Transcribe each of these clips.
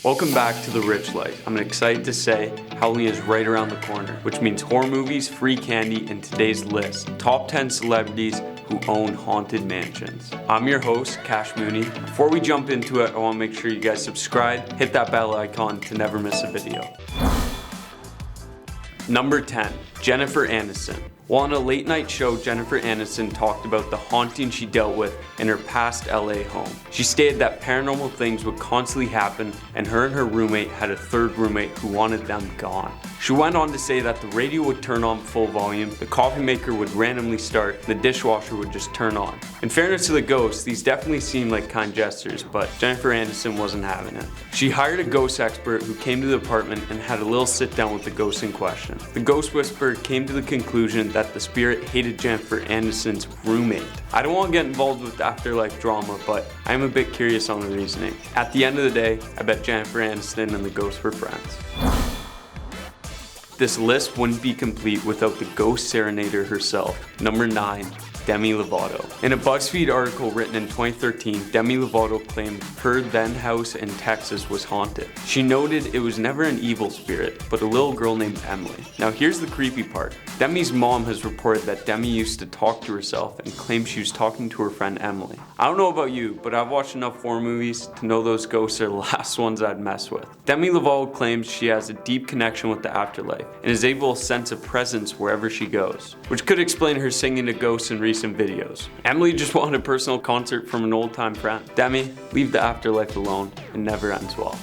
Welcome back to The Rich Life. I'm excited to say Halloween is right around the corner, which means horror movies, free candy, and today's list, top 10 celebrities who own haunted mansions. I'm your host, Cash Mooney. Before we jump into it, I want to make sure you guys subscribe, hit that bell icon to never miss a video. Number 10, Jennifer Aniston. While on a late night show, Jennifer Aniston talked about the haunting she dealt with in her past LA home. She stated that paranormal things would constantly happen and her roommate had a third roommate who wanted them gone. She went on to say that the radio would turn on full volume, the coffee maker would randomly start, the dishwasher would just turn on. In fairness to the ghosts, these definitely seemed like kind gestures, but Jennifer Aniston wasn't having it. She hired a ghost expert who came to the apartment and had a little sit down with the ghost in question. The ghost whisperer came to the conclusion that the spirit hated Jennifer Aniston's roommate. I don't want to get involved with afterlife drama, but I am a bit curious on the reasoning. At the end of the day, I bet Jennifer Aniston and the ghost were friends. This list wouldn't be complete without the ghost serenader herself. Number 9, Demi Lovato. In a BuzzFeed article written in 2013, Demi Lovato claimed her then house in Texas was haunted. She noted it was never an evil spirit, but a little girl named Emily. Now here's the creepy part. Demi's mom has reported that Demi used to talk to herself and claimed she was talking to her friend Emily. I don't know about you, but I've watched enough horror movies to know those ghosts are the last ones I'd mess with. Demi Lovato claims she has a deep connection with the afterlife and is able to sense a presence wherever she goes, which could explain her singing to ghosts in recent videos. Emily just wanted a personal concert from an old-time friend. Demi, leave the afterlife alone. It never ends well.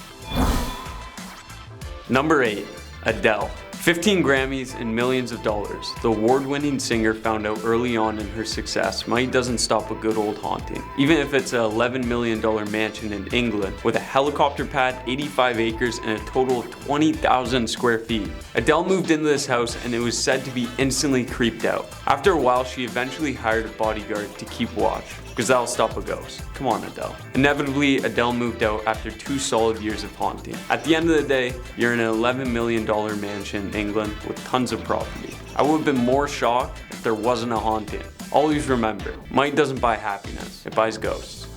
Number 8, Adele. 15 Grammys and millions of dollars. The award-winning singer found out early on in her success, money doesn't stop a good old haunting. Even if it's an $11 million mansion in England with a helicopter pad, 85 acres, and a total of 20,000 square feet. Adele moved into this house and it was said to be instantly creeped out. After a while, she eventually hired a bodyguard to keep watch, because that'll stop a ghost. Come on, Adele. Inevitably, Adele moved out after 2 solid years of haunting. At the end of the day, you're in an $11 million mansion in England with tons of property. I would have been more shocked if there wasn't a haunting. Always remember, money doesn't buy happiness, it buys ghosts.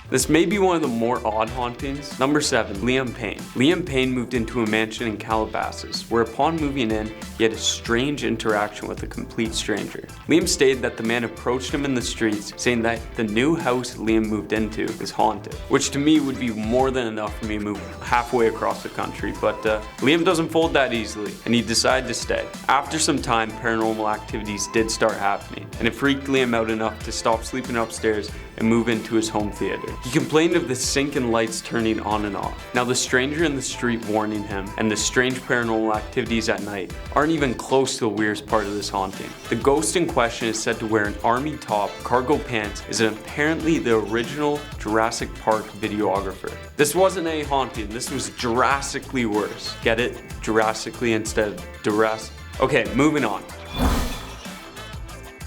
This may be one of the more odd hauntings. Number 7, Liam Payne. Liam Payne moved into a mansion in Calabasas, where upon moving in, he had a strange interaction with a complete stranger. Liam stated that the man approached him in the streets, saying that the new house Liam moved into is haunted, which to me would be more than enough for me to move halfway across the country, but Liam doesn't fold that easily, and he decided to stay. After some time, paranormal activities did start happening, and it freaked Liam out enough to stop sleeping upstairs and move into his home theater. He complained of the sink and lights turning on and off. Now the stranger in the street warning him and the strange paranormal activities at night aren't even close to the weirdest part of this haunting. The ghost in question is said to wear an army top, cargo pants, is apparently the original Jurassic Park videographer. This wasn't a haunting, this was Jurassically worse. Get it? Jurassically instead of duress. Okay, moving on.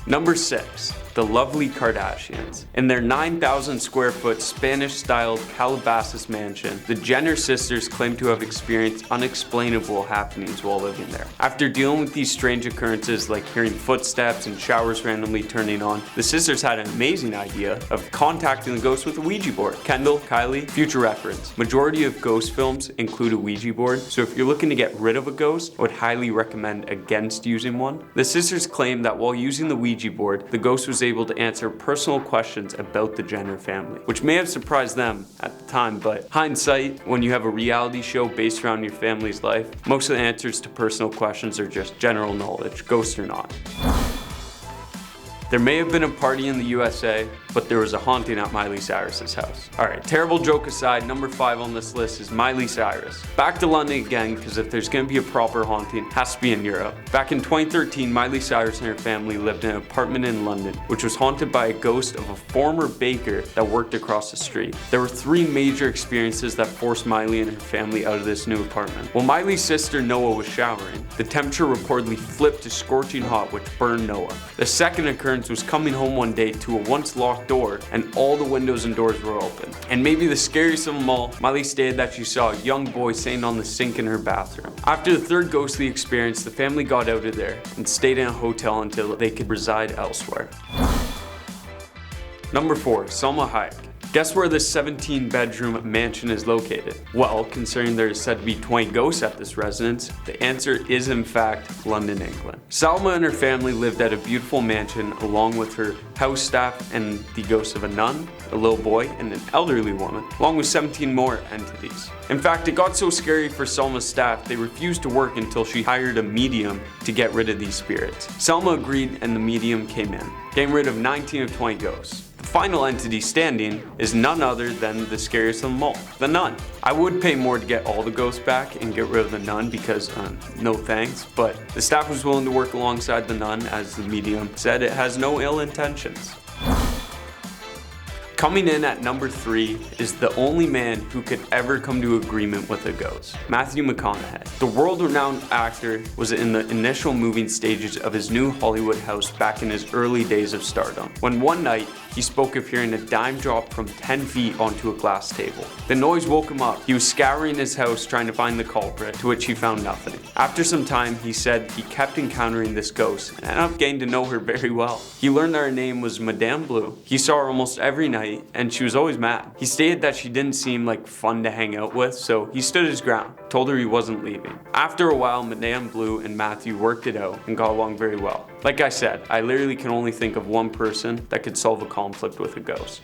Number 6. The lovely Kardashians. In their 9,000 square foot Spanish-styled Calabasas mansion, the Jenner sisters claim to have experienced unexplainable happenings while living there. After dealing with these strange occurrences like hearing footsteps and showers randomly turning on, the sisters had an amazing idea of contacting the ghost with a Ouija board. Kendall, Kylie, future reference. Majority of ghost films include a Ouija board, so if you're looking to get rid of a ghost, I would highly recommend against using one. The sisters claim that while using the Ouija board, the ghost was able to answer personal questions about the Jenner family, which may have surprised them at the time, but hindsight, when you have a reality show based around your family's life, most of the answers to personal questions are just general knowledge, ghost or not. There may have been a party in the USA, but there was a haunting at Miley Cyrus's house. Alright, terrible joke aside, number 5 on this list is Miley Cyrus. Back to London again, because if there's gonna be a proper haunting, it has to be in Europe. Back in 2013, Miley Cyrus and her family lived in an apartment in London, which was haunted by a ghost of a former baker that worked across the street. There were 3 major experiences that forced Miley and her family out of this new apartment. While Miley's sister Noah was showering, the temperature reportedly flipped to scorching hot, which burned Noah. The second occurrence was coming home one day to a once locked door and all the windows and doors were open. And maybe the scariest of them all, Miley stated that she saw a young boy sitting on the sink in her bathroom. After the third ghostly experience, the family got out of there and stayed in a hotel until they could reside elsewhere. Number 4, Selma Hayek. Guess where this 17-bedroom mansion is located? Well, considering there is said to be 20 ghosts at this residence, the answer is in fact London, England. Selma and her family lived at a beautiful mansion along with her house staff and the ghost of a nun, a little boy, and an elderly woman, along with 17 more entities. In fact, it got so scary for Selma's staff, they refused to work until she hired a medium to get rid of these spirits. Selma agreed and the medium came in, getting rid of 19 of 20 ghosts. The final entity standing is none other than the scariest of them all, the nun. I would pay more to get all the ghosts back and get rid of the nun because no thanks, but the staff was willing to work alongside the nun as the medium said it has no ill intentions. Coming in at number 3 is the only man who could ever come to agreement with a ghost, Matthew McConaughey. The world-renowned actor was in the initial moving stages of his new Hollywood house back in his early days of stardom, when one night he spoke of hearing a dime drop from 10 feet onto a glass table. The noise woke him up. He was scouring his house trying to find the culprit, to which he found nothing. After some time, he said he kept encountering this ghost and ended up getting to know her very well. He learned that her name was Madame Blue. He saw her almost every night, and she was always mad. He stated that she didn't seem like fun to hang out with, so he stood his ground, told her he wasn't leaving. After a while, Madame Blue and Matthew worked it out and got along very well. Like I said, I literally can only think of one person that could solve a conflict with a ghost.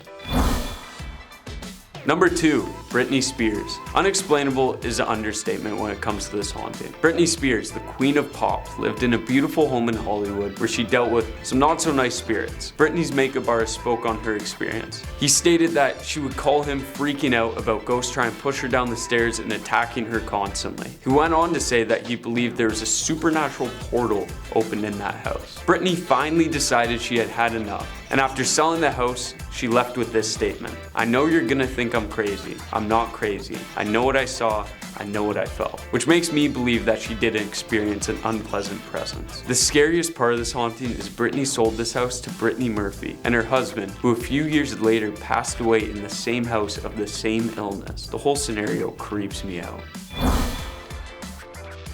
Number 2, Britney Spears. Unexplainable is an understatement when it comes to this haunting. Britney Spears, the queen of pop, lived in a beautiful home in Hollywood where she dealt with some not so nice spirits. Britney's makeup artist spoke on her experience. He stated that she would call him freaking out about ghosts trying to push her down the stairs and attacking her constantly. He went on to say that he believed there was a supernatural portal opened in that house. Britney finally decided she had had enough, and after selling the house, she left with this statement: "I know you're gonna think I'm crazy. I'm not crazy. I know what I saw. I know what I felt." Which makes me believe that she did experience an unpleasant presence. The scariest part of this haunting is Britney sold this house to Brittany Murphy and her husband, who a few years later passed away in the same house of the same illness. The whole scenario creeps me out.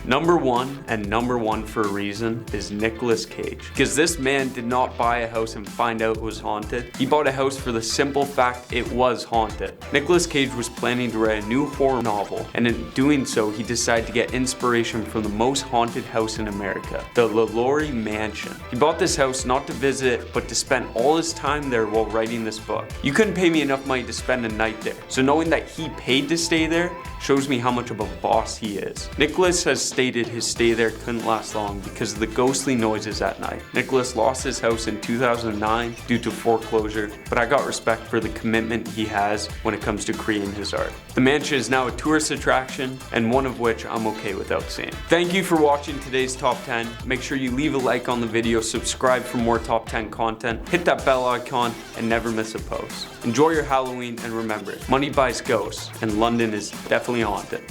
Number 1, and number 1 for a reason, is Nicolas Cage. Because this man did not buy a house and find out it was haunted. He bought a house for the simple fact it was haunted. Nicolas Cage was planning to write a new horror novel, and in doing so, he decided to get inspiration from the most haunted house in America, the LaLaurie Mansion. He bought this house not to visit it, but to spend all his time there while writing this book. You couldn't pay me enough money to spend a night there, so knowing that he paid to stay there shows me how much of a boss he is. Nicholas has stated his stay there couldn't last long because of the ghostly noises at night. Nicholas lost his house in 2009 due to foreclosure, but I got respect for the commitment he has when it comes to creating his art. The mansion is now a tourist attraction, and one of which I'm okay without seeing. Thank you for watching today's top 10. Make sure you leave a like on the video, subscribe for more top 10 content, hit that bell icon, and never miss a post. Enjoy your Halloween, and remember, money buys ghosts, and London is definitely haunted.